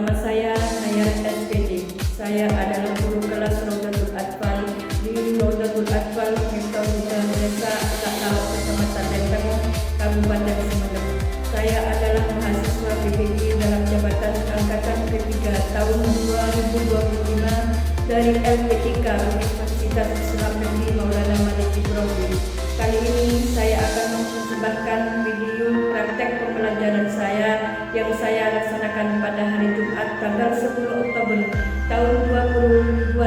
Nama saya Nayar SPD. Saya adalah guru kelas Raudatul Atfal di Raudatul Atfal Miftahul Desa Takau, Kecamatan Lenteng, Kabupaten Sumeneb. Saya adalah mahasiswa PPG dalam jabatan angkatan ketiga tahun 2025 dari LP3 Universitas Islam Negeri Maulana Malik Ibrahim. Kali ini saya akan mempersembahkan video praktek pembelajaran saya yang saya laksanakan pada hari Jumat tanggal 10 Oktober tahun 2025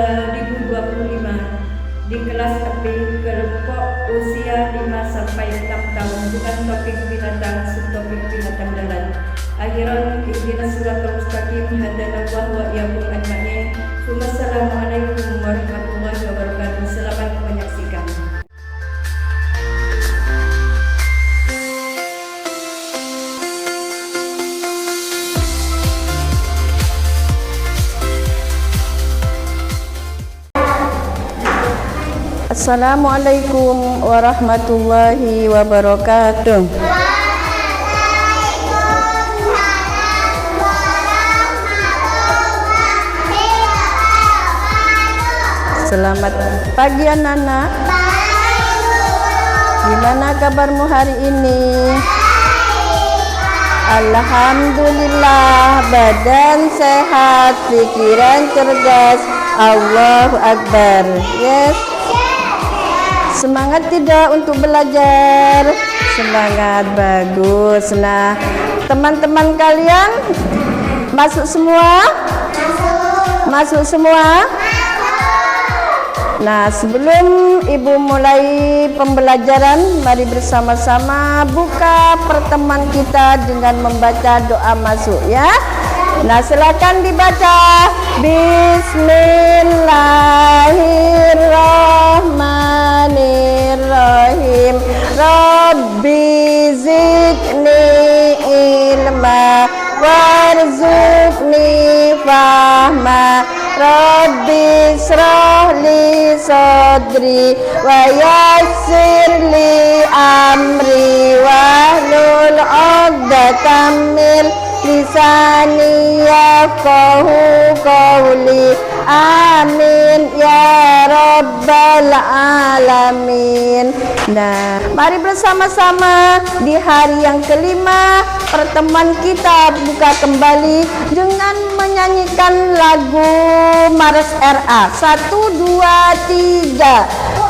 di kelas AP kelompok usia 5 sampai 6 tahun dengan topik binatang, subtopik binatang darat. Akhiran ihdinas siratal mustaqim hadanallahu wa iyyakum ajma'in. Wassalamualaikum warahmatullahi wabarakatuh. Selamat menyaksikan. Assalamualaikum warahmatullahi wabarakatuh. Selamat pagi anak-anak. Gimana kabarmu hari ini? Alhamdulillah, badan sehat, pikiran cerdas. Allahu Akbar. Yes. Semangat tidak untuk belajar? Semangat, bagus. Nah, teman-teman kalian masuk semua? Masuk semua? Nah, sebelum Ibu mulai pembelajaran, mari bersama-sama buka pertemuan kita dengan membaca doa masuk ya. Nah, silakan dibaca. Bismillahirrahmanirrahim. Rabbi zidni ilma warzuqni fahma. Rabbi shrah li sadri wa yassir li amri wahlul 'uqdatam min lisani yafqahu qawli. Amin ya rabbal alamin. Nah, mari bersama-sama di hari yang kelima pertemuan kita buka kembali dengan menyanyikan lagu Mars RA 1, 2, 3.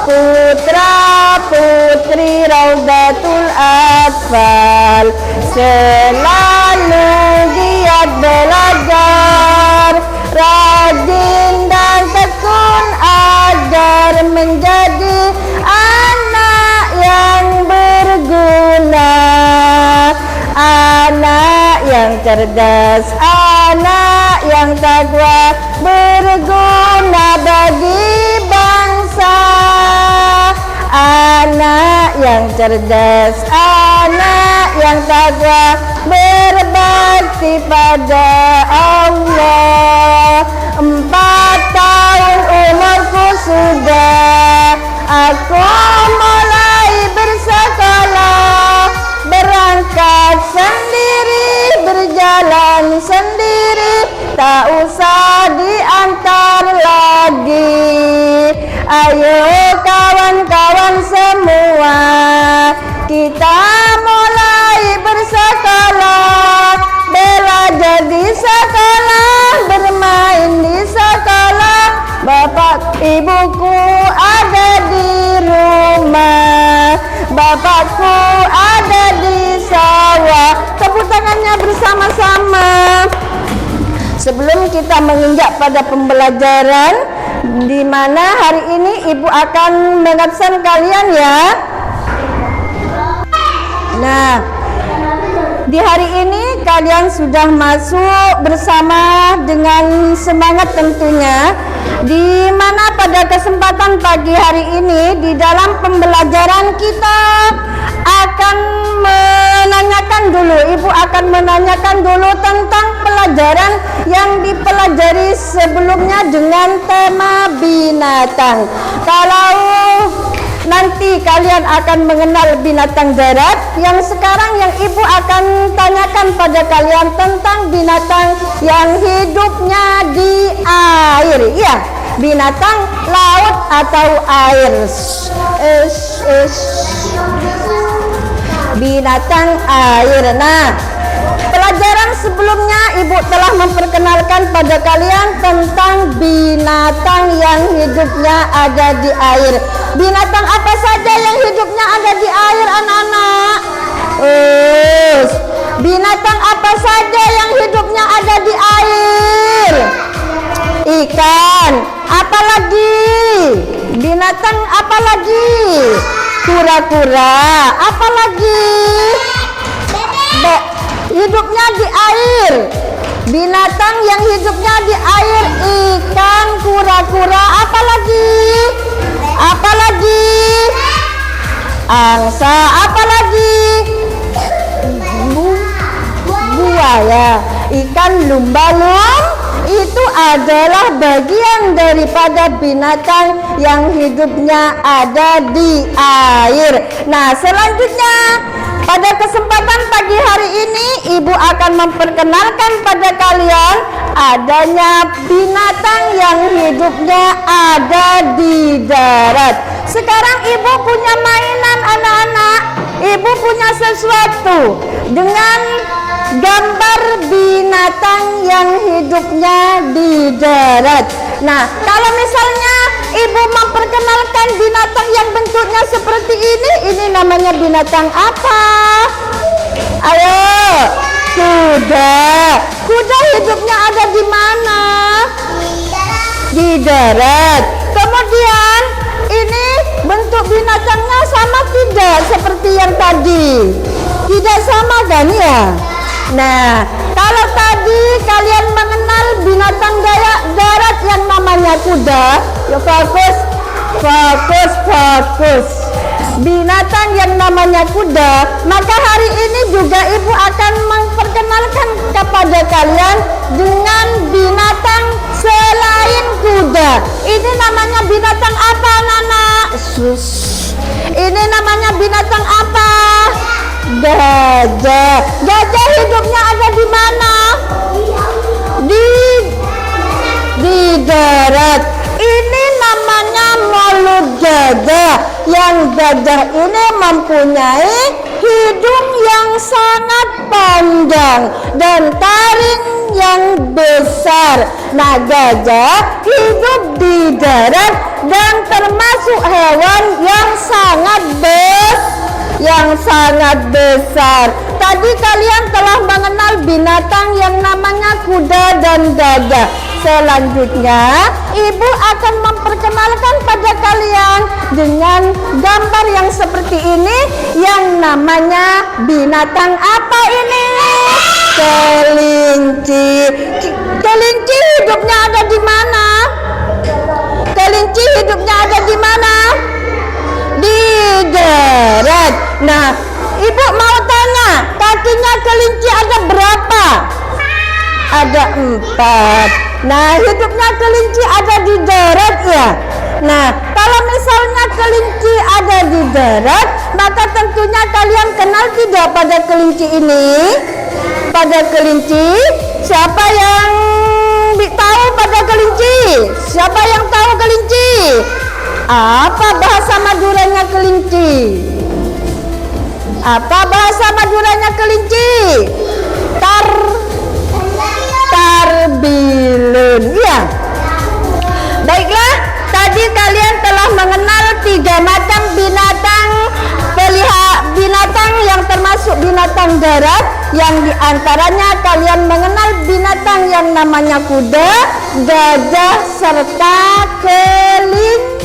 Putra putri Raudatul Atfal selalu giat belajar, rajin dan tekun agar menjadi anak yang berguna, anak yang cerdas, anak yang takwa, berguna bagi bangsa. Anak yang cerdas, anak yang takwa, berbakti pada Allah. 4 tahun umurku sudah, aku mulai bersekolah, berangkat sendiri, berjalan sendiri, tak usah diantar lagi. Ayo kawan-kawan semua, kita mulai bersekolah, belajar di sekolah, bermain di sekolah. Bapak ibuku ada di rumah, bapakku ada di sawah. Tepuk tangannya bersama-sama. Sebelum kita menginjak pada pembelajaran, di mana hari ini Ibu akan mengabsen kalian ya. Nah, di hari ini kalian sudah masuk bersama dengan semangat tentunya, di mana pada kesempatan pagi hari ini di dalam pembelajaran kita akan menanyakan dulu, Ibu akan menanyakan dulu tentang pelajaran yang dipelajari sebelumnya dengan tema binatang. Kalau nanti kalian akan mengenal binatang darat. Yang sekarang yang ibu akan tanyakan pada kalian tentang binatang yang hidupnya di air. Ya, binatang laut atau air. Binatang air. Nah, pelajaran sebelumnya ibu telah memperkenalkan pada kalian tentang binatang yang hidupnya ada di air. Binatang apa saja yang hidupnya ada di air, anak-anak? Binatang apa saja yang hidupnya ada di air? Ikan. Apalagi? Binatang apa lagi? Kura-kura. Apalagi? Hidupnya di air. Binatang yang hidupnya di air, ikan, kura-kura, apalagi? Apalagi? Angsa, apalagi? Buaya, ikan lumba-lumba itu adalah bagian daripada binatang yang hidupnya ada di air. Nah, selanjutnya pada kesempatan pagi hari ini ibu akan memperkenalkan pada kalian adanya binatang yang hidupnya ada di darat. Sekarang ibu punya mainan, anak-anak. Ibu punya sesuatu dengan gambar binatang yang hidupnya di darat. Nah, kalau misalnya ibu memperkenalkan binatang yang bentuknya seperti ini namanya binatang apa? Ayo, kuda. Kuda hidupnya ada di mana? Di darat. Kemudian ini bentuk binatangnya sama tidak seperti yang tadi? Tidak sama kan ya? Nah, kalau tadi kalian mengenal binatang darat yang namanya kuda, ya fokus. Binatang yang namanya kuda, maka hari ini juga ibu akan memperkenalkan kepada kalian dengan binatang selain kuda. Ini namanya binatang apa, anak-anak? Ini namanya binatang apa? Gajah. Gajah hidupnya ada di mana? Di darat. Ini namanya mulut gajah. Yang gajah ini mempunyai hidung yang sangat panjang dan taring yang besar. Nah, gajah hidup di darat dan termasuk hewan yang sangat besar. Tadi kalian telah mengenal binatang yang namanya kuda dan gajah. Selanjutnya, ibu akan memperkenalkan pada kalian dengan gambar yang seperti ini yang namanya binatang apa ini? Kelinci. Kelinci hidupnya ada di mana? Kelinci hidupnya ada di mana? Di darat. Nah, ibu mau tanya, kakinya kelinci ada berapa? Ada 4. Nah, hidupnya kelinci ada di darat ya. Nah, kalau misalnya kelinci ada di darat, maka tentunya kalian kenal tidak pada kelinci ini? Pada kelinci, siapa yang tahu pada kelinci? Siapa yang tahu kelinci? Apa bahasa Maduranya kelinci? Apa bahasa Maduranya kelinci? Tarbilun. Ya. Baiklah, tadi kalian telah mengenal 3 macam binatang yang termasuk binatang darat, yang diantaranya kalian mengenal binatang yang namanya kuda, gajah, serta kelinci.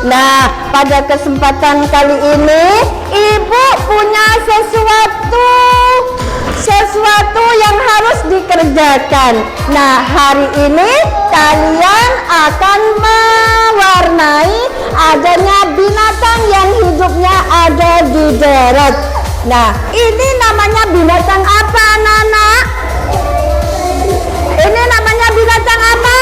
Nah, pada kesempatan kali ini ibu punya sesuatu yang harus dikerjakan. Nah, hari ini kalian akan mewarnai adanya binatang yang hidupnya ada di darat. Nah, ini namanya binatang apa, anak-anak? Ini namanya binatang apa?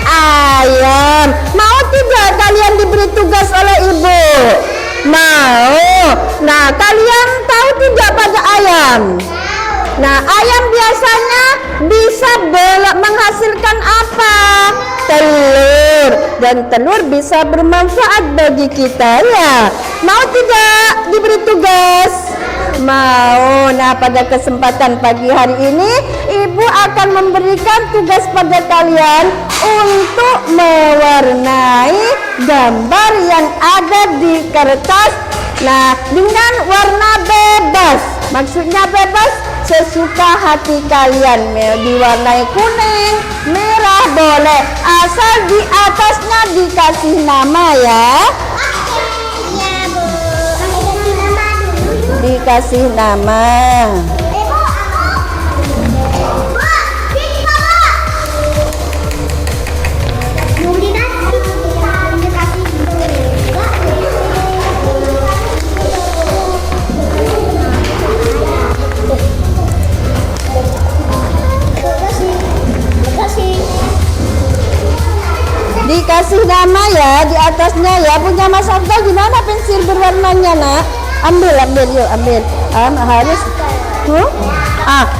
Ayam. Mau tidak kalian diberi tugas oleh ibu? Mau. Nah, kalian tahu tidak pada ayam? Nah, ayam biasanya bisa menghasilkan apa? Telur. Dan telur bisa bermanfaat bagi kita ya. Mau tidak diberi tugas? Mau. Nah, pada kesempatan pagi hari ini ibu akan memberikan tugas pada kalian untuk mewarnai gambar yang ada di kertas. Nah, dengan warna bebas. Maksudnya bebas sesuka hati kalian. Diwarnai kuning, merah boleh, asal di atasnya dikasih nama ya. Dikasih nama. Dikasih nama ya di atasnya ya. Punya Mas Abdul gimana pensil berwarnanya nak? Ambil yuk ambil. Harus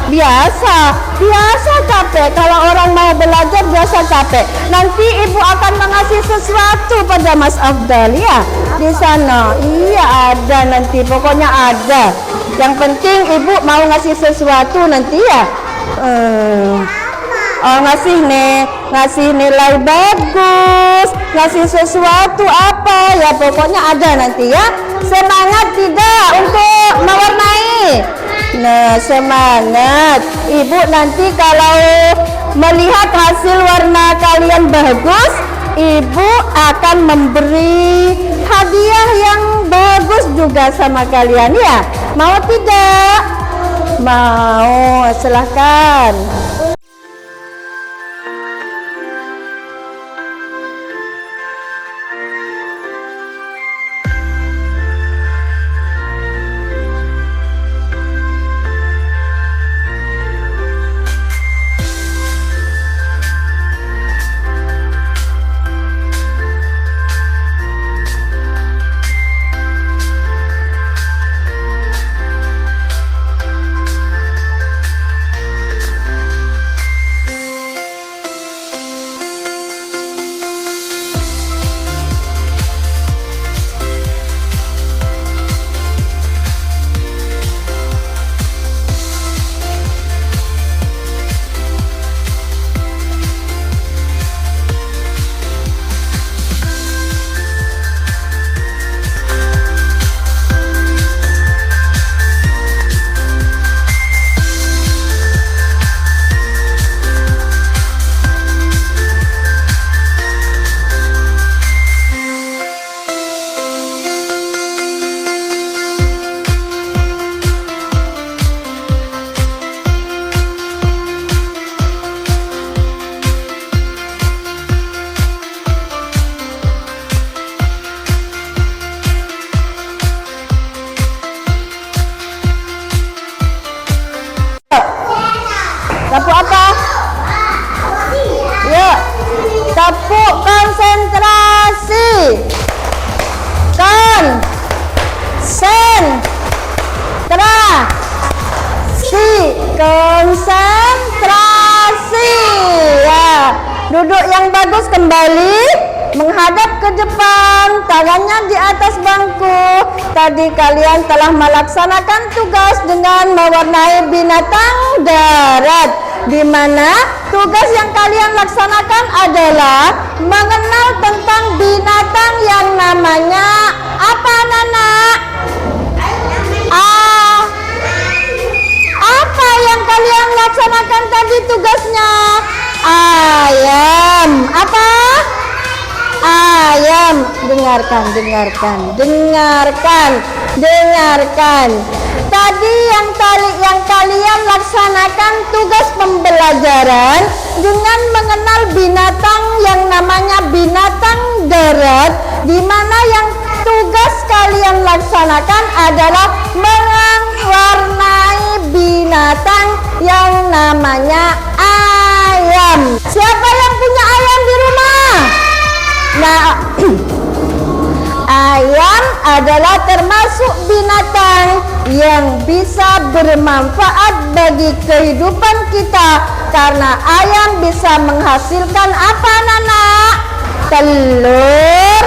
biasa capek. Kalau orang mau belajar biasa capek. Nanti ibu akan mengasih sesuatu pada Mas Abdul ya di sana. Iya ada nanti, pokoknya ada. Yang penting ibu mau ngasih sesuatu nanti ya. Ngasih nilai bagus, ngasih sesuatu apa ya, pokoknya ada nanti ya. Semangat tidak untuk mewarnai? Nah, semangat. Ibu nanti kalau melihat hasil warna kalian bagus, ibu akan memberi hadiah yang bagus juga sama kalian ya. Mau tidak? Mau, silahkan. Sapu apa? Yuk, sapu konsentrasi. Konsentrasi. Ya, duduk yang bagus kembali, menghadap ke depan, tangannya di atas bangku. Tadi kalian telah melaksanakan tugas dengan mewarnai binatang darat, di mana tugas yang kalian laksanakan adalah mengenal tentang binatang yang namanya apa, Nana? Apa yang kalian laksanakan tadi tugasnya? Ayam. Apa? Ayam. Dengarkan. Tadi yang kalian laksanakan tugas pembelajaran dengan mengenal binatang yang namanya binatang darat, di mana yang tugas kalian laksanakan adalah mewarnai binatang yang namanya ayam. Siapa yang punya ayam di rumah? Nah, adalah termasuk binatang yang bisa bermanfaat bagi kehidupan kita, karena ayam bisa menghasilkan apa, Nana? Telur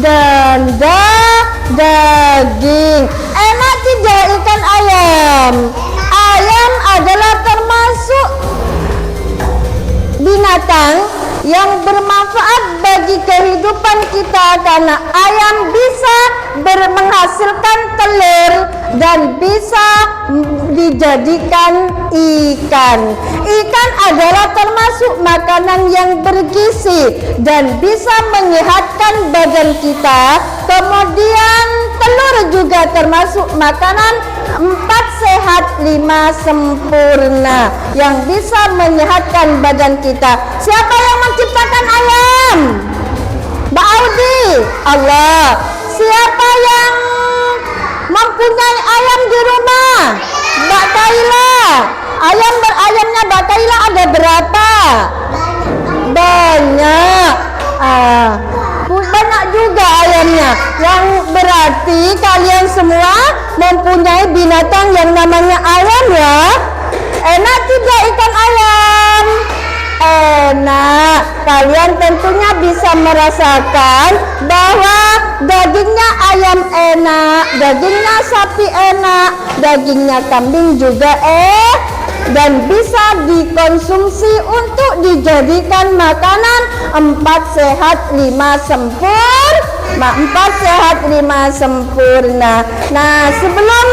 dan daging. Enak tidak ikan ayam? Ayam adalah termasuk binatang yang bermanfaat bagi kehidupan kita, karena ayam bisa menghasilkan telur dan bisa dijadikan ikan. Ikan adalah termasuk makanan yang bergizi dan bisa menyehatkan badan kita. Kemudian telur juga termasuk makanan 4 sehat 5 sempurna yang bisa menyehatkan badan kita. Siapa yang menciptakan ayam? Mbak Audi, Allah. Siapa yang mempunyai ayam di rumah? Mbak Kaila. Ayamnya Mbak Kaila ada berapa? Banyak. Banyak juga ayamnya. Yang berarti kalian semua mempunyai binatang yang namanya ayam ya. Enak tidak ikan ayam? Enak. Kalian tentunya bisa merasakan bahwa dagingnya ayam enak, dagingnya sapi enak, dagingnya kambing juga dan bisa dikonsumsi untuk dijadikan makanan 4 sehat 5 sempurna. 4 sehat 5 sempurna. Nah, sebelum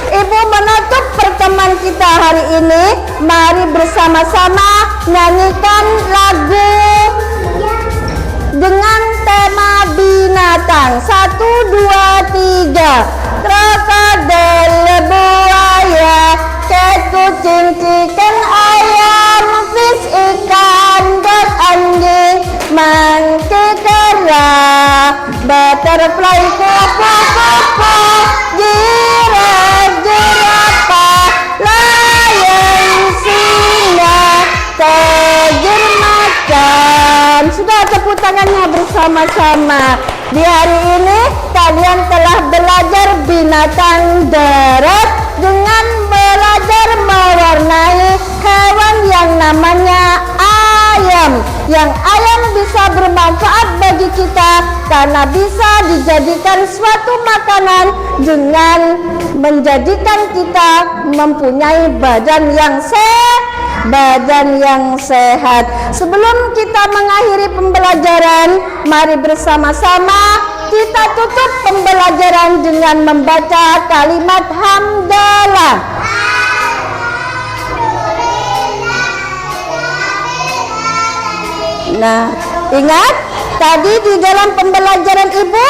Ibu menutup pertemuan kita hari ini, mari bersama-sama nyanyikan lagu dengan tema binatang. 1, 2, 3. Krokodil, buaya, cat, kucing, chicken, ayam, fish, ikan, dog, anjing, monkey, kera, butterfly, kupu-kupu, jerapah, lion, singa, tiger, macan. Sudah, tepuk tangannya bersama-sama. Di hari ini kalian telah belajar binatang darat dengan belajar mewarnai hewan yang namanya ayam. Yang ayam bisa bermanfaat bagi kita karena bisa dijadikan suatu makanan dengan menjadikan kita mempunyai badan yang sehat. Sebelum kita mengakhiri pembelajaran, mari bersama-sama kita tutup pembelajaran dengan membaca kalimat hamdalah. Nah, ingat tadi di dalam pembelajaran Ibu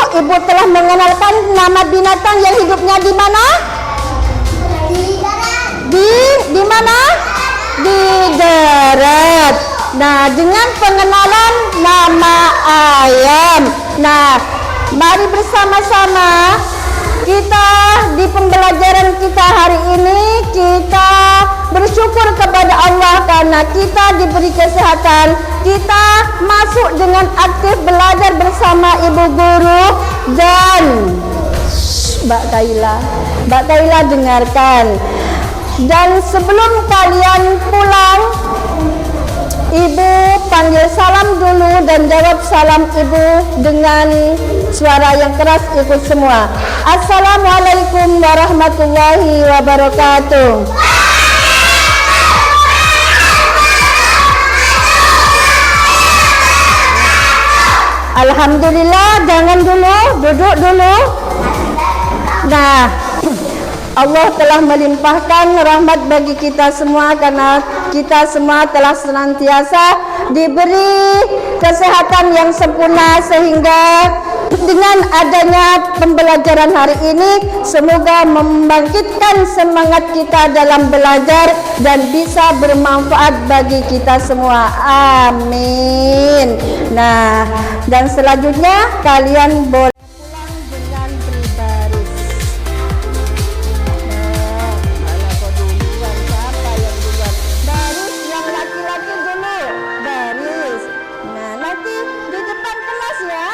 telah mengenalkan nama binatang yang hidupnya di mana? Di mana? Di darat. Nah, dengan pengenalan nama ayam. Nah, mari bersama-sama kita di pembelajaran kita hari ini kita bersyukur kepada Allah karena kita diberi kesehatan. Kita masuk dengan aktif belajar bersama ibu guru dan Mbak Kaila dengarkan. Dan sebelum kalian pulang, Ibu panggil salam dulu dan jawab salam Ibu dengan suara yang keras ikut semua. Assalamualaikum warahmatullahi wabarakatuh. Alhamdulillah, jangan dulu, duduk dulu. Nah, Allah telah melimpahkan rahmat bagi kita semua karena kita semua telah senantiasa diberi kesehatan yang sempurna, sehingga dengan adanya pembelajaran hari ini semoga membangkitkan semangat kita dalam belajar dan bisa bermanfaat bagi kita semua. Amin. Nah, dan selanjutnya kalian boleh pulang dengan berbaris. Siapa yang duluan? Baris yang laki-laki dulu. Baris. Nah, nanti di depan kelas ya.